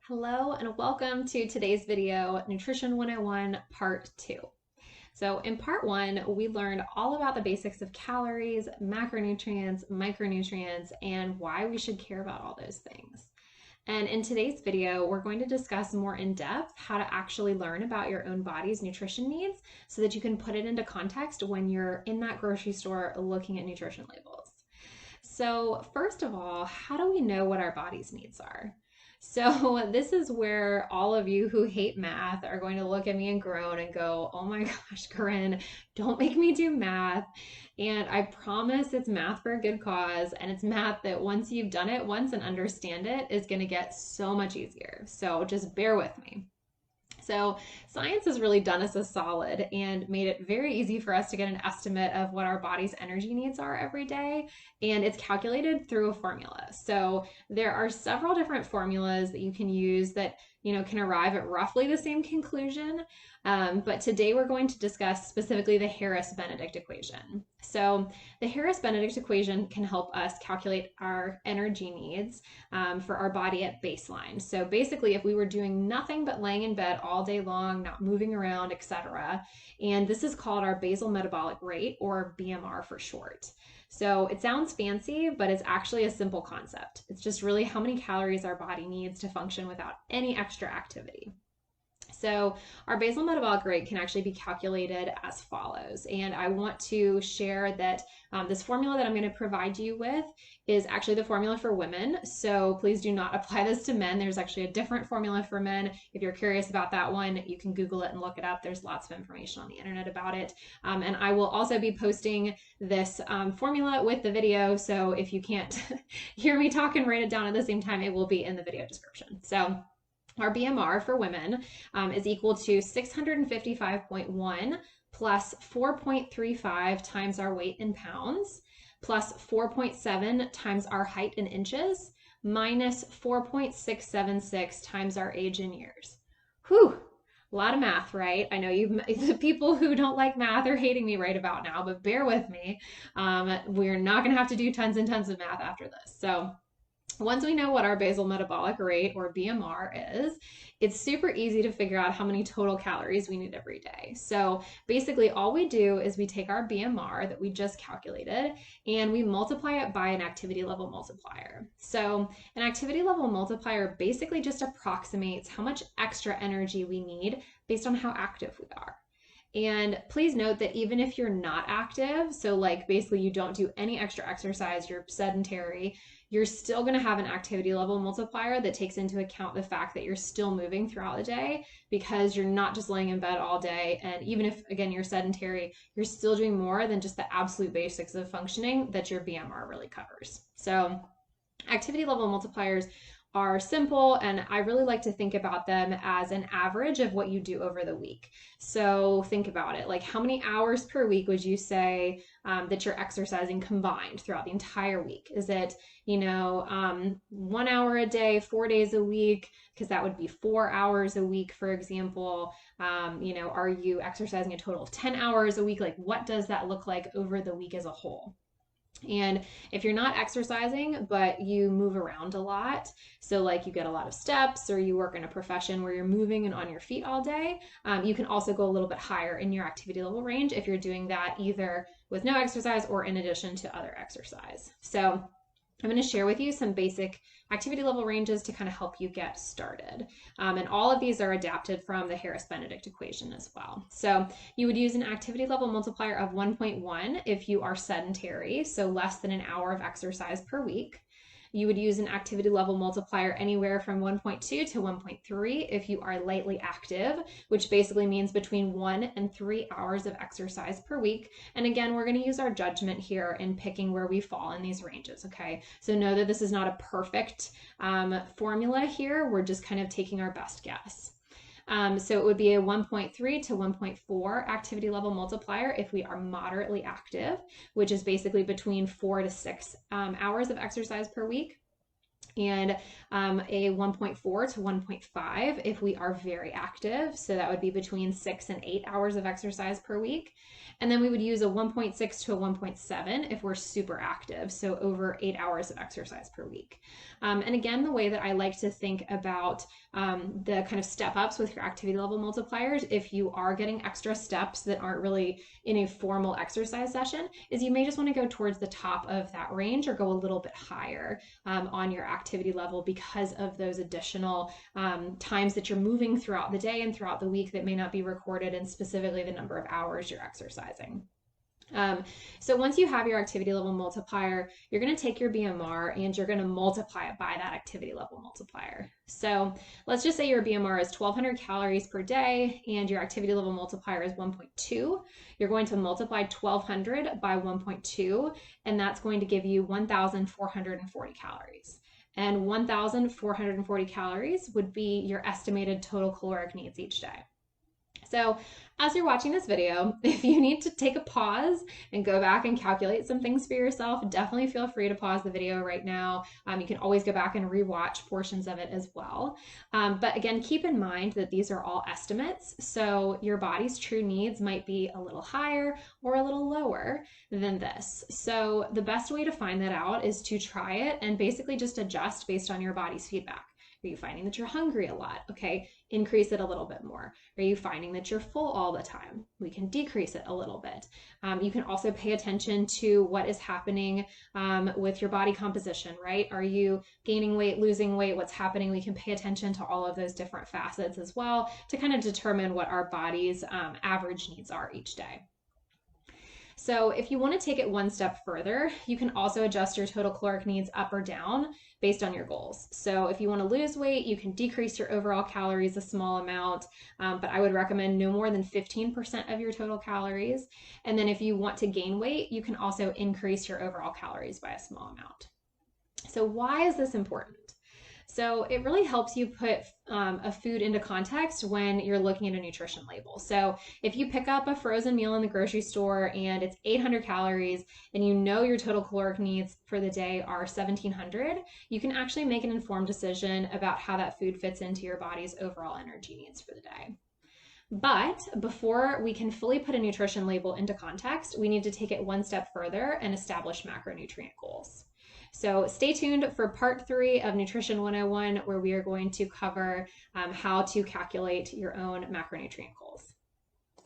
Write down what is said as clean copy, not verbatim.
Hello and welcome to today's video, Nutrition 101 Part 2. So in Part 1, we learned all about the basics of calories, macronutrients, micronutrients, and why we should care about all those things. And in today's video, we're going to discuss more in depth how to actually learn about your own body's nutrition needs so that you can put it into context when you're in that grocery store looking at nutrition labels. So first of all, how do we know what our body's needs are? So this is where all of you who hate math are going to look at me and groan and go, oh my gosh, Corinne, don't make me do math. And I promise it's math for a good cause. And it's math that once you've done it once and understand it is going to get so much easier. So just bear with me. So science has really done us a solid and made it very easy for us to get an estimate of what our body's energy needs are every day. And it's calculated through a formula. So there are several different formulas that you can use that can arrive at roughly the same conclusion. But today we're going to discuss specifically the Harris-Benedict equation. So the Harris-Benedict equation can help us calculate our energy needs for our body at baseline. So basically, if we were doing nothing but laying in bed all day long, not moving around, etc., and this is called our basal metabolic rate, or BMR for short. So it sounds fancy, but it's actually a simple concept. It's just really how many calories our body needs to function without any extra activity. So our basal metabolic rate can actually be calculated as follows. And I want to share that this formula that I'm going to provide you with is actually the formula for women. So please do not apply this to men. There's actually a different formula for men. If you're curious about that one, you can Google it and look it up. There's lots of information on the internet about it. And I will also be posting this formula with the video. So if you can't hear me talk and write it down at the same time, it will be in the video description. So our BMR for women is equal to 655.1 plus 4.35 times our weight in pounds, plus 4.7 times our height in inches, minus 4.676 times our age in years. Whew, a lot of math, right? I know the people who don't like math are hating me right about now, but bear with me. We're not going to have to do tons and tons of math after this. So once we know what our basal metabolic rate, or BMR, is, it's super easy to figure out how many total calories we need every day. So basically all we do is we take our BMR that we just calculated and we multiply it by an activity level multiplier. So an activity level multiplier basically just approximates how much extra energy we need based on how active we are. And please note that even if you're not active, so like basically you don't do any extra exercise, you're sedentary, you're still going to have an activity level multiplier that takes into account the fact that you're still moving throughout the day, because you're not just laying in bed all day. And even if, again, you're sedentary, you're still doing more than just the absolute basics of functioning that your BMR really covers. So activity level multipliers are simple, and I really like to think about them as an average of what you do over the week. So think about it, like how many hours per week would you say that you're exercising combined throughout the entire week? Is it 1 hour a day, 4 days a week? Because that would be 4 hours a week, for example. Are you exercising a total of 10 hours a week? Like, what does that look like over the week as a whole? And if you're not exercising, but you move around a lot, so like you get a lot of steps, or you work in a profession where you're moving and on your feet all day, you can also go a little bit higher in your activity level range if you're doing that either with no exercise or in addition to other exercise. So I'm going to share with you some basic activity level ranges to kind of help you get started. And all of these are adapted from the Harris-Benedict equation as well. So you would use an activity level multiplier of 1.1 if you are sedentary, so less than an hour of exercise per week. You would use an activity level multiplier anywhere from 1.2 to 1.3 if you are lightly active, which basically means between 1 and 3 hours of exercise per week. And again, we're going to use our judgment here in picking where we fall in these ranges, okay? So know that this is not a perfect formula here. We're just kind of taking our best guess. So it would be a 1.3 to 1.4 activity level multiplier if we are moderately active, which is basically between 4 to 6 hours of exercise per week. and a 1.4 to 1.5 if we are very active. So that would be between 6 and 8 hours of exercise per week. And then we would use a 1.6 to a 1.7 if we're super active, so over 8 hours of exercise per week. And again, the way that I like to think about the kind of step ups with your activity level multipliers, if you are getting extra steps that aren't really in a formal exercise session, is you may just want to go towards the top of that range or go a little bit higher on your activity level because of those additional times that you're moving throughout the day and throughout the week that may not be recorded, and specifically the number of hours you're exercising. So once you have your activity level multiplier, you're going to take your BMR and you're going to multiply it by that activity level multiplier. So let's just say your BMR is 1,200 calories per day and your activity level multiplier is 1.2. You're going to multiply 1,200 by 1.2, and that's going to give you 1,440 calories. And 1,440 calories would be your estimated total caloric needs each day. So as you're watching this video, if you need to take a pause and go back and calculate some things for yourself, definitely feel free to pause the video right now. You can always go back and rewatch portions of it as well. But again, keep in mind that these are all estimates. So your body's true needs might be a little higher or a little lower than this. So the best way to find that out is to try it and basically just adjust based on your body's feedback. Are you finding that you're hungry a lot? Okay, increase it a little bit more. Are you finding that you're full all the time? We can decrease it a little bit. You can also pay attention to what is happening with your body composition, right? Are you gaining weight, losing weight? What's happening? We can pay attention to all of those different facets as well to kind of determine what our body's average needs are each day. So if you want to take it one step further, you can also adjust your total caloric needs up or down based on your goals. So if you want to lose weight, you can decrease your overall calories a small amount, but I would recommend no more than 15% of your total calories. And then if you want to gain weight, you can also increase your overall calories by a small amount. So why is this important? So it really helps you put a food into context when you're looking at a nutrition label. So if you pick up a frozen meal in the grocery store and it's 800 calories and you know your total caloric needs for the day are 1,700, you can actually make an informed decision about how that food fits into your body's overall energy needs for the day. But before we can fully put a nutrition label into context, we need to take it one step further and establish macronutrient goals. So stay tuned for part 3 of Nutrition 101, where we are going to cover how to calculate your own macronutrient goals.